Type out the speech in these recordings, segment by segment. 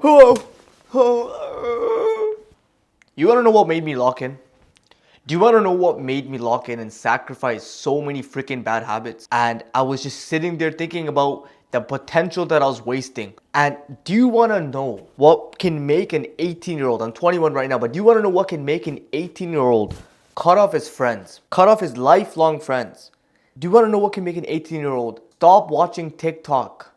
You wanna know what made me lock in? Do you wanna know what made me lock in and sacrifice so many freaking bad habits? And I was just sitting there thinking about the potential that I was wasting. And do you wanna know what can make an 18-year-old, I'm 21 right now, but do you wanna know what can make an 18-year-old cut off his friends, cut off his lifelong friends? Do you wanna know what can make an 18-year-old stop watching TikTok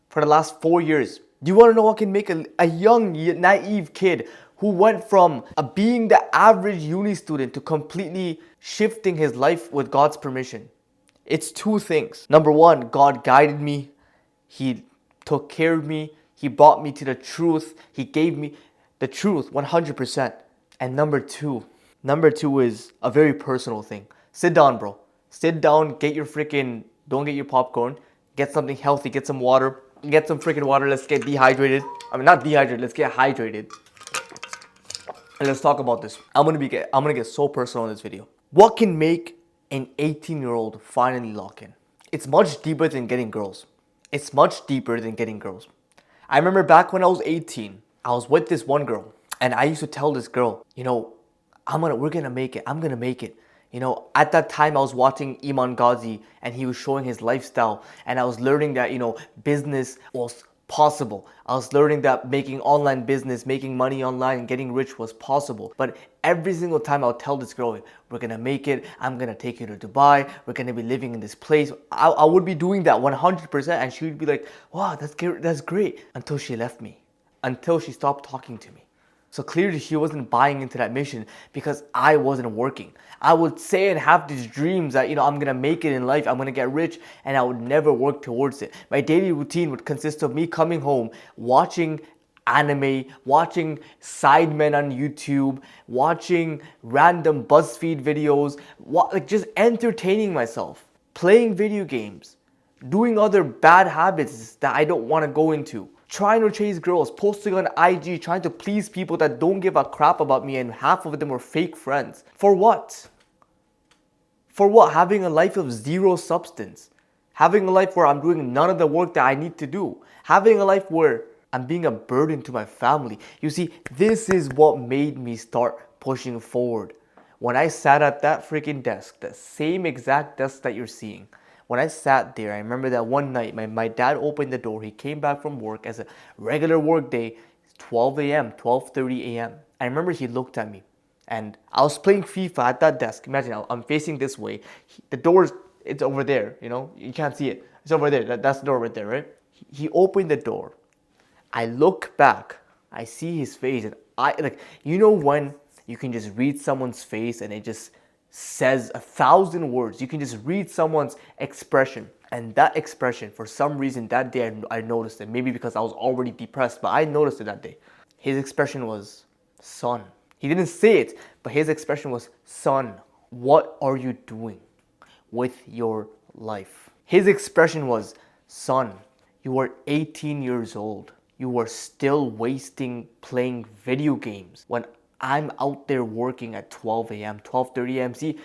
for the last 4 years? Do you want to know what can make a young, naive kid who went from being the average uni student to completely shifting his life with God's permission? It's two things. Number one, God guided me. He took care of me. He brought me to the truth. He gave me the truth 100%. And number two is a very personal thing. Sit down, bro. Sit down, don't get your popcorn. Get something healthy, get some water. Get some freaking water. Let's get dehydrated. I mean, not dehydrated. Let's get hydrated. And let's talk about this. I'm gonna get so personal in this video. What can make an 18-year-old finally lock in? It's much deeper than getting girls. It's much deeper than getting girls. I remember back when I was 18, I was with this one girl, and I used to tell this girl, we're gonna make it. I'm gonna make it. At that time I was watching Iman Ghazi and he was showing his lifestyle, and I was learning that, business was possible. I was learning that making online business, making money online and getting rich was possible. But every single time I would tell this girl, we're gonna make it. I'm gonna take you to Dubai. We're gonna be living in this place. I would be doing that 100%, and she would be like, wow, that's great. Until she left me. Until she stopped talking to me. So clearly she wasn't buying into that mission because I wasn't working. I would say and have these dreams that, I'm going to make it in life, I'm going to get rich, and I would never work towards it. My daily routine would consist of me coming home, watching anime, watching sidemen on YouTube, watching random BuzzFeed videos, just entertaining myself, playing video games, doing other bad habits that I don't want to go into. Trying to chase girls, posting on IG, trying to please people that don't give a crap about me, and half of them were fake friends. For what? For what? Having a life of zero substance. Having a life where I'm doing none of the work that I need to do. Having a life where I'm being a burden to my family. You see, this is what made me start pushing forward. When I sat at that freaking desk, the same exact desk that you're seeing, when I sat there, I remember that one night, my dad opened the door. He came back from work as a regular work day, 12 a.m., 12:30 a.m. I remember he looked at me, and I was playing FIFA at that desk. Imagine, I'm facing this way. The door, it's over there, you can't see it. It's over there. That's the door right there, right? He opened the door. I look back. I see his face, and when you can just read someone's face and it just says 1,000 words. You can just read someone's expression. And that expression, for some reason, that day I noticed it. Maybe because I was already depressed, but I noticed it that day. His expression was, son. He didn't say it, but his expression was, son, what are you doing with your life? His expression was, son, you are 18 years old. You are still wasting playing video games when I'm out there working at 12 a.m., 12:30 a.m. See,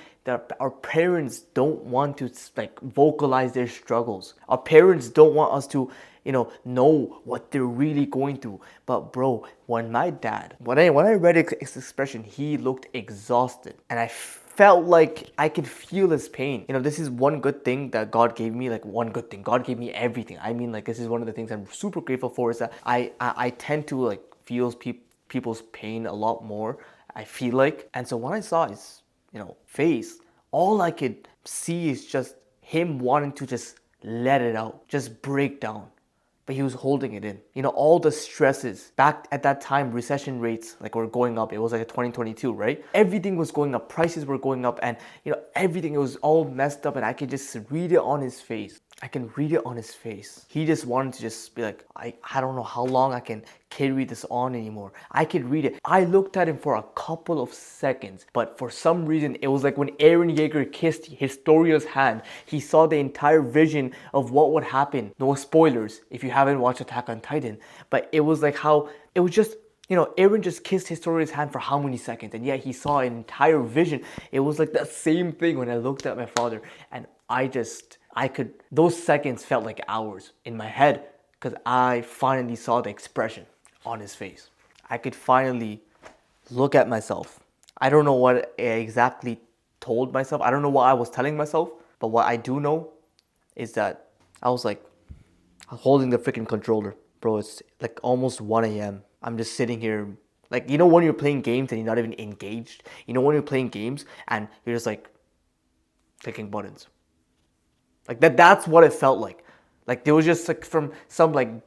our parents don't want to vocalize their struggles. Our parents don't want us to, know what they're really going through. But bro, when I read his expression, he looked exhausted, and I felt like I could feel his pain. This is one good thing that God gave me. One good thing. God gave me everything. I mean, this is one of the things I'm super grateful for, is that I tend to feel people's pain a lot more, I feel like. And so when I saw his, face, all I could see is just him wanting to just let it out, just break down. But he was holding it in. All the stresses. Back at that time, recession rates were going up. It was a 2022, right? Everything was going up. Prices were going up, and everything, it was all messed up, and I could just read it on his face. I can read it on his face. He just wanted to just be like, I don't know how long I can carry this on anymore. I could read it. I looked at him for a couple of seconds, but for some reason, it was like when Eren Yeager kissed Historia's hand, he saw the entire vision of what would happen. No spoilers if you haven't watched Attack on Titan, but it was like how, it was just, Eren just kissed Historia's hand for how many seconds, and yet he saw an entire vision. It was like that same thing when I looked at my father, and those seconds felt like hours in my head, because I finally saw the expression on his face. I could finally look at myself. I don't know what I exactly told myself. I don't know what I was telling myself, but what I do know is that I was like holding the freaking controller. Bro, it's like almost 1 a.m. I'm just sitting here. Like, you know when you're playing games and you're not even engaged? You know when you're playing games and you're just like clicking buttons. Like that's what it felt like. Like there was just like from some like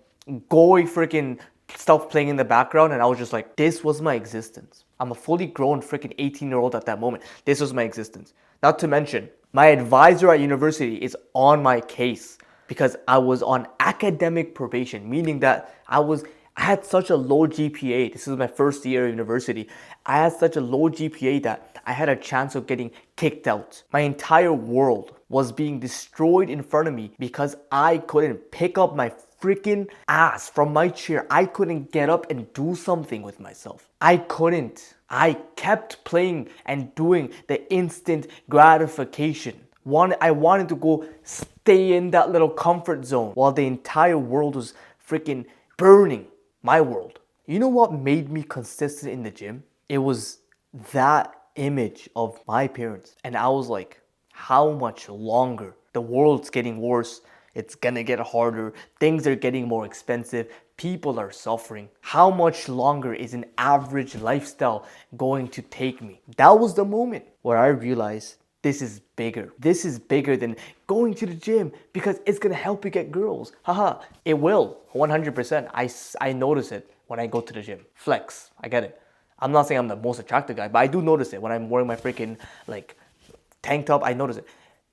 gory freaking stuff playing in the background, and I was just like, this was my existence. I'm a fully grown freaking 18-year-old at that moment. This was my existence. Not to mention, my advisor at university is on my case because I was on academic probation, meaning that I had such a low GPA. This is my first year of university. I had such a low GPA that I had a chance of getting kicked out. My entire world was being destroyed in front of me because I couldn't pick up my freaking ass from my chair. I couldn't get up and do something with myself. I couldn't. I kept playing and doing the instant gratification. I wanted to go stay in that little comfort zone while the entire world was freaking burning. My world. You know what made me consistent in the gym? It was that image of my parents. And I was like, how much longer? The world's getting worse. It's gonna get harder. Things are getting more expensive. People are suffering. How much longer is an average lifestyle going to take me? That was the moment where I realized this is bigger. This is bigger than going to the gym because it's gonna help you get girls. Haha, it will, 100%. I notice it when I go to the gym. Flex, I get it. I'm not saying I'm the most attractive guy, but I do notice it when I'm wearing my freaking like tank top. I notice it.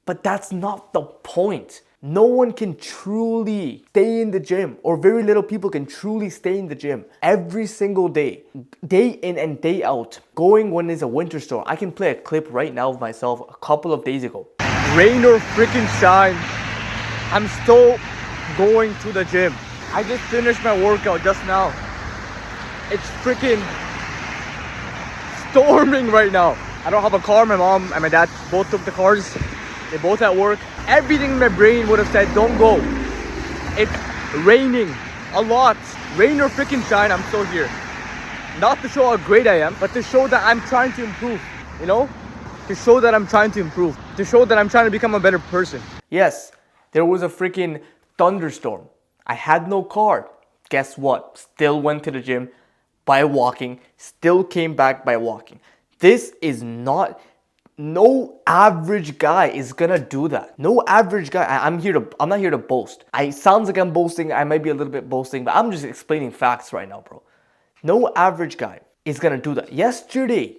But that's not the point. No one can truly stay in the gym, or very little people can truly stay in the gym every single day in and day out, going when there's a winter storm. I can play a clip right now of myself a couple of days ago. Rain or freaking shine, I'm still going to the gym. I just finished my workout just now. It's freaking storming right now. I don't have a car. My mom and my dad both took the cars. They're both at work. Everything in my brain would have said, don't go. It's raining a lot. Rain or freaking shine, I'm still here. Not to show how great I am, but to show that I'm trying to improve, you know? To show that I'm trying to improve. To show that I'm trying to become a better person. Yes, there was a freaking thunderstorm. I had no car. Guess what? Still went to the gym by walking. Still came back by walking. This is not... No average guy is gonna do that. No average guy. I'm not here to boast. Sounds like I'm boasting. I might be a little bit boasting, but I'm just explaining facts right now, bro. No average guy is gonna do that. Yesterday,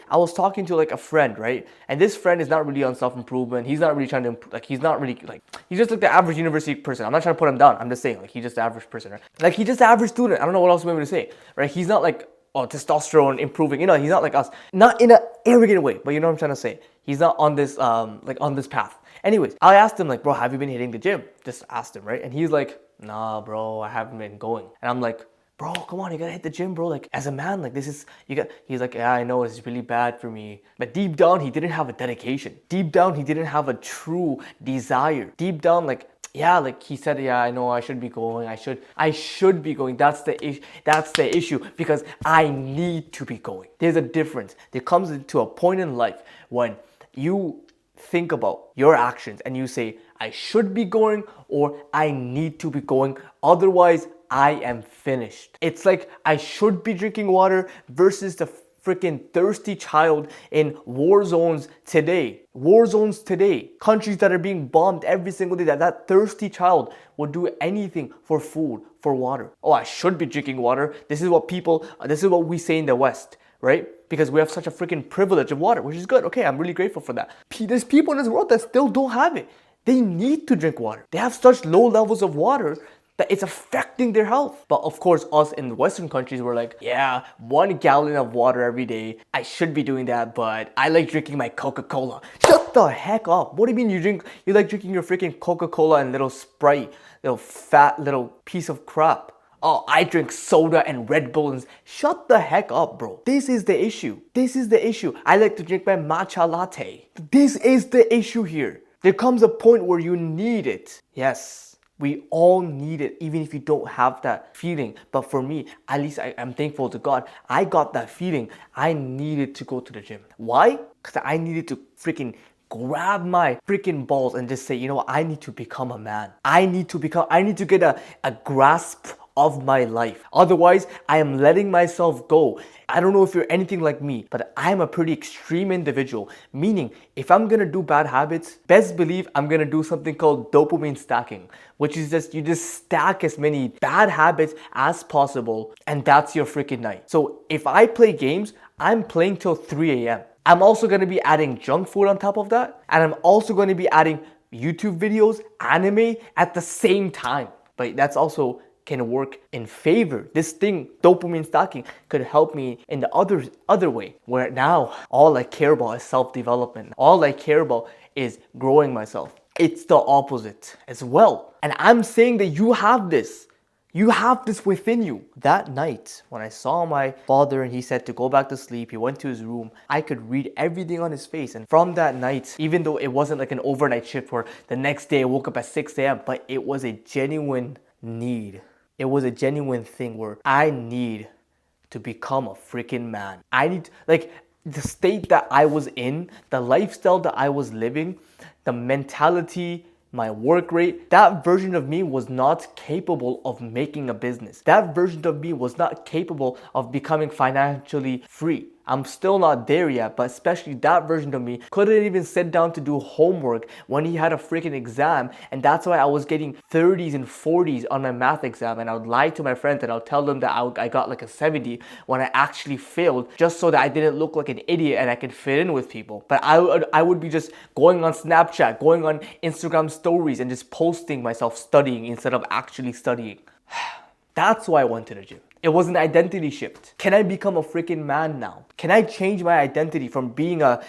I was talking to like a friend, right? And this friend is not really on self-improvement. He's not really trying to, like, he's just like the average university person. I'm not trying to put him down. I'm just saying, like, he's just the average person, right? Like, he's just the average student. I don't know what else to maybe to say, right? He's not like, oh, testosterone improving. You know, he's not like us. Not in an arrogant way, but you know what I'm trying to say. He's not on this, like, on this path. Anyways, I asked him, like, bro, have you been hitting the gym? Just asked him, right? And he's like, nah, bro, I haven't been going. And I'm like, bro, come on, you gotta hit the gym, bro. Like, as a man, like, he's like, yeah, I know, it's really bad for me. But deep down, he didn't have a dedication. Deep down, he didn't have a true desire. Deep down, like, yeah, like he said, yeah, I know I should be going. I should be going. That's the issue because I need to be going. There's a difference. There comes into a point in life when you think about your actions and you say, I should be going or I need to be going. Otherwise, I am finished. It's like I should be drinking water versus the freaking thirsty child in war zones today. War zones today. Countries that are being bombed every single day. That thirsty child would do anything for food, for water. Oh, I should be drinking water. This is what we say in the West, right? Because we have such a freaking privilege of water, which is good. Okay, I'm really grateful for that. There's people in this world that still don't have it. They need to drink water. They have such low levels of water that it's affecting their health. But of course, us in the Western countries, we're like, yeah, 1 gallon of water every day. I should be doing that, but I like drinking my Coca-Cola. Shut the heck up. What do you mean you like drinking your freaking Coca-Cola and little Sprite, little fat little piece of crap? Oh, I drink soda and Red Bull and... Shut the heck up, bro. This is the issue. This is the issue. I like to drink my matcha latte. This is the issue here. There comes a point where you need it. Yes. We all need it, even if you don't have that feeling. But for me, at least I'm thankful to God. I got that feeling. I needed to go to the gym. Why? Because I needed to freaking grab my freaking balls and just say, you know what, I need to become a man. I need to get a grasp of my life. Otherwise, I am letting myself go. I don't know if you're anything like me, but I'm a pretty extreme individual. Meaning, if I'm gonna do bad habits, best believe I'm gonna do something called dopamine stacking, which is just you just stack as many bad habits as possible, and that's your freaking night. So if I play games, I'm playing till 3 a.m. I'm also gonna be adding junk food on top of that, and I'm also gonna be adding YouTube videos, anime at the same time. But that's also can work in favor. This thing, dopamine stacking, could help me in the other way, where now all I care about is self-development. All I care about is growing myself. It's the opposite as well. And I'm saying that you have this. You have this within you. That night, when I saw my father and he said to go back to sleep, he went to his room, I could read everything on his face. And from that night, even though it wasn't like an overnight shift where the next day I woke up at 6 a.m., but it was a genuine need. It was a genuine thing where I need to become a freaking man. I need, like, the state that I was in, the lifestyle that I was living, the mentality, my work rate, that version of me was not capable of making a business. That version of me was not capable of becoming financially free. I'm still not there yet, but especially that version of me couldn't even sit down to do homework when he had a freaking exam, and that's why I was getting 30s and 40s on my math exam, and I would lie to my friends and I would tell them that I got like a 70 when I actually failed, just so that I didn't look like an idiot and I could fit in with people. But I would be just going on Snapchat, going on Instagram stories and just posting myself studying instead of actually studying. That's why I went to the gym. It was an identity shift. Can I become a freaking man now? Can I change my identity from being a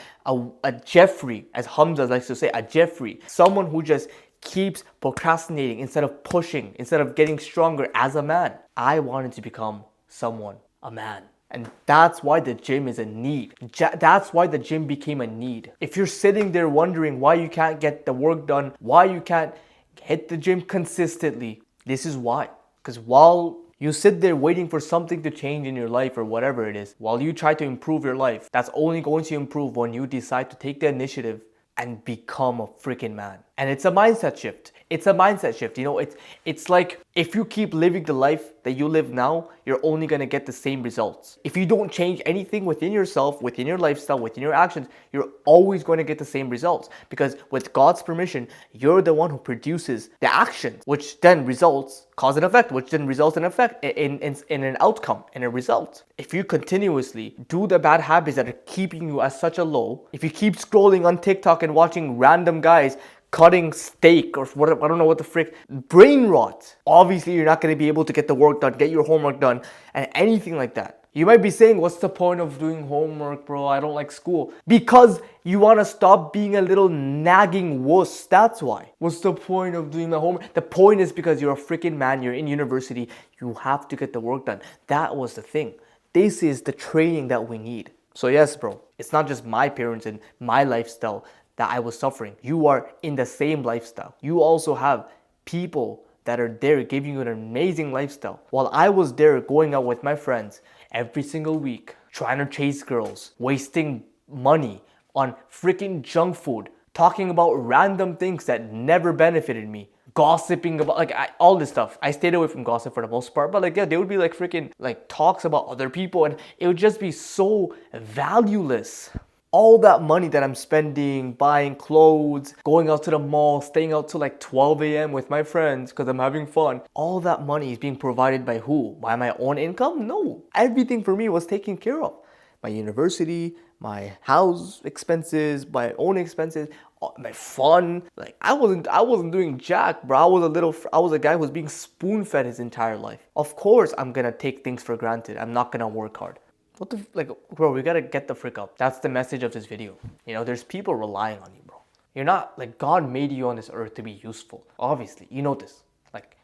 Jeffrey, as Hamza likes to say, a Jeffrey, someone who just keeps procrastinating instead of pushing, instead of getting stronger as a man? I wanted to become someone, a man. And that's why the gym is a need. That's why the gym became a need. If you're sitting there wondering why you can't get the work done, why you can't hit the gym consistently, this is why. Because while you sit there waiting for something to change in your life or whatever it is, while you try to improve your life, that's only going to improve when you decide to take the initiative and become a freaking man. And it's a mindset shift. It's a mindset shift. You know, it's like if you keep living the life that you live now, you're only gonna get the same results. If you don't change anything within yourself, within your lifestyle, within your actions, you're always going to get the same results. Because with God's permission, you're the one who produces the actions, which then results, cause and effect, which then results in effect in an outcome, in a result. If you continuously do the bad habits that are keeping you at such a low, if you keep scrolling on TikTok and watching random guys cutting steak or what, I don't know what the frick, brain rot. Obviously, you're not going to be able to get the work done, get your homework done, and anything like that. You might be saying, what's the point of doing homework, bro? I don't like school. Because you want to stop being a little nagging wuss. That's why. What's the point of doing my homework? The point is because you're a freaking man, you're in university, you have to get the work done. That was the thing. This is the training that we need. So yes, bro, it's not just my parents and my lifestyle that I was suffering. You are in the same lifestyle. You also have people that are there giving you an amazing lifestyle. While I was there going out with my friends every single week, trying to chase girls, wasting money on freaking junk food, talking about random things that never benefited me, gossiping about all this stuff. I stayed away from gossip for the most part, but yeah, they would be like freaking like talks about other people, and it would just be so valueless. All that money that I'm spending, buying clothes, going out to the mall, staying out till like 12 a.m. with my friends because I'm having fun. All that money is being provided by who? By my own income? No. Everything for me was taken care of. My university, my house expenses, my own expenses, my fun. Like I wasn't doing jack, bro. I was a guy who was being spoon-fed his entire life. Of course, I'm gonna take things for granted. I'm not gonna work hard. Bro, we gotta get the frick up. That's the message of this video. You know, there's people relying on you, bro. You're not, like, God made you on this earth to be useful. Obviously, you know this. Like,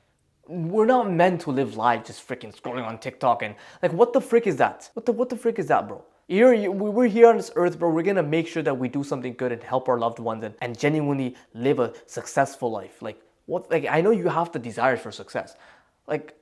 we're not meant to live life just freaking scrolling on TikTok and, like, what the frick is that? What the frick is that, bro? We're here on this earth, bro. We're gonna make sure that we do something good and help our loved ones and genuinely live a successful life. Like, What, like, I know you have the desires for success. Like,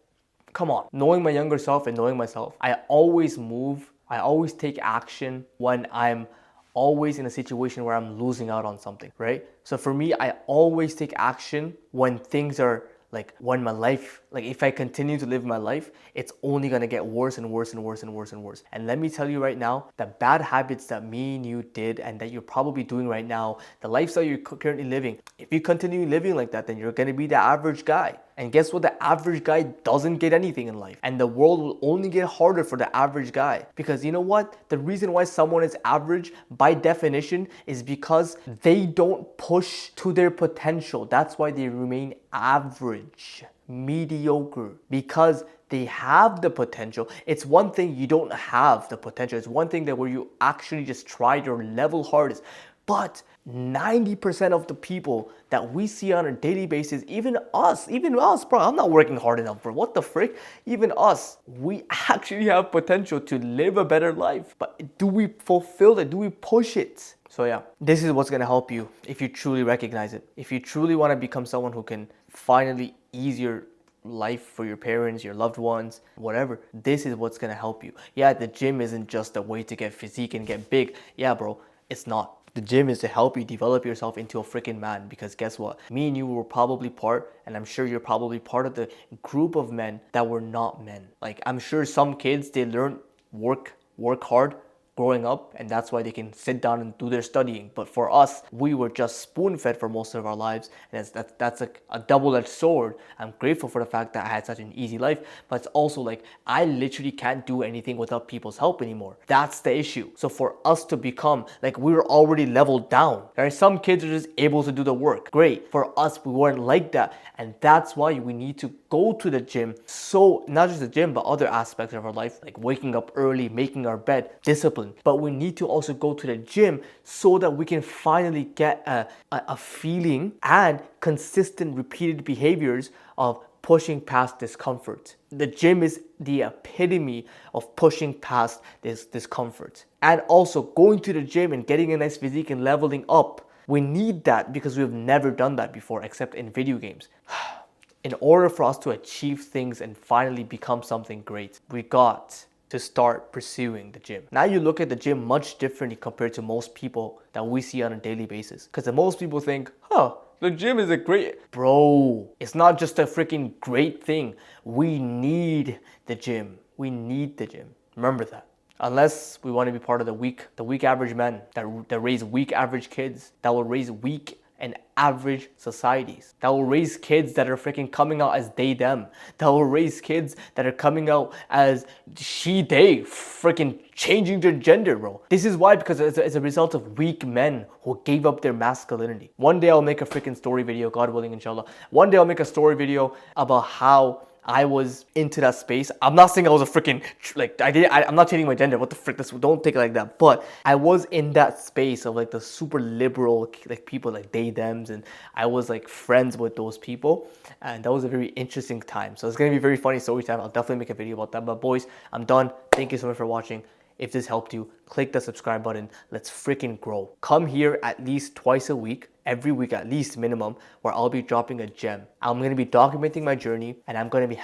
come on. Knowing my younger self and knowing myself, I always move, I always take action when I'm always in a situation where I'm losing out on something, right? So for me, I always take action when things are like, when my life, like if I continue to live my life, it's only gonna get worse and worse and worse and worse and worse. And let me tell you right now, the bad habits that me and you did and that you're probably doing right now, the lifestyle you're currently living, if you continue living like that, then you're gonna be the average guy. And guess what? The average guy doesn't get anything in life. And the world will only get harder for the average guy. Because you know what? The reason why someone is average, by definition, is because they don't push to their potential. That's why they remain average, mediocre. Because they have the potential. It's one thing you don't have the potential. It's one thing that where you actually just try your level hardest. But 90% of the people that we see on a daily basis, even us, bro, I'm not working hard enough, bro. What the frick? Even us, we actually have potential to live a better life. But do we fulfill it? Do we push it? So yeah, this is what's gonna help you if you truly recognize it. If you truly wanna become someone who can finally ease your life for your parents, your loved ones, whatever, this is what's gonna help you. Yeah, the gym isn't just a way to get physique and get big. Yeah, bro, it's not. The gym is to help you develop yourself into a freaking man, because guess what? Me and you were probably part, and I'm sure you're probably part of the group of men that were not men. Like, I'm sure some kids, they learn work hard growing up, and that's why they can sit down and do their studying. But for us, we were just spoon-fed for most of our lives, and that's like a double-edged sword. I'm grateful for the fact that I had such an easy life, but it's also like I literally can't do anything without people's help anymore. That's the issue. So for us to become, like, we were already leveled down. Right? Some kids are just able to do the work. Great. For us, we weren't like that, and that's why we need to go to the gym. So not just the gym, but other aspects of our life, like waking up early, making our bed, discipline. But we need to also go to the gym so that we can finally get a feeling and consistent repeated behaviors of pushing past discomfort. The gym is the epitome of pushing past this discomfort. And also going to the gym and getting a nice physique and leveling up. We need that because we've never done that before except in video games. In order for us to achieve things and finally become something great, we got to start pursuing the gym. Now you look at the gym much differently compared to most people that we see on a daily basis. Because most people think, the gym is a great... Bro, it's not just a freaking great thing. We need the gym. We need the gym. Remember that. Unless we want to be part of the weak average men that raise weak average kids, that will raise weak and average societies, that will raise kids that are freaking coming out as they, them, that will raise kids that are coming out as she, they, freaking changing their gender, bro. This is why, because it's a result of weak men who gave up their masculinity. One day I'll make a freaking story video, God willing, inshallah. One day I'll make a story video about how I was into that space. I'm not saying I was a freaking, like, I'm not changing my gender. What the frick? Don't take it like that. But I was in that space of like the super liberal, like people like they, thems. And I was like friends with those people. And that was a very interesting time. So it's going to be a very funny story time. I'll definitely make a video about that. But boys, I'm done. Thank you so much for watching. If this helped you, click the subscribe button. Let's freaking grow. Come here at least twice a week, every week at least minimum, where I'll be dropping a gem. I'm going to be documenting my journey, and I'm going to be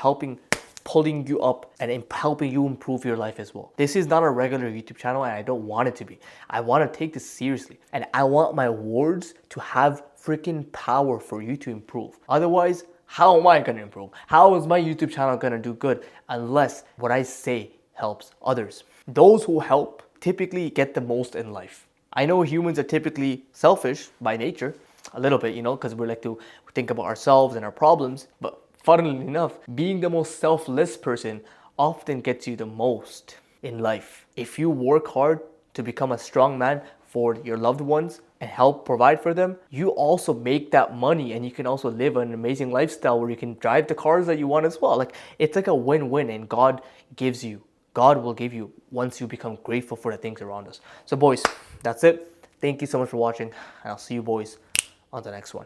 pulling you up and helping you improve your life as well. This is not a regular YouTube channel, and I don't want it to be. I want to take this seriously, and I want my words to have freaking power for you to improve. Otherwise, how am I going to improve? How is my YouTube channel going to do good unless what I say helps others? Those who help typically get the most in life. I know humans are typically selfish by nature, a little bit, because we like to think about ourselves and our problems. But funnily enough, being the most selfless person often gets you the most in life. If you work hard to become a strong man for your loved ones and help provide for them, you also make that money, and you can also live an amazing lifestyle where you can drive the cars that you want as well. Like, it's like a win-win, and God will give you once you become grateful for the things around us. So boys, that's it. Thank you so much for watching, and I'll see you boys on the next one.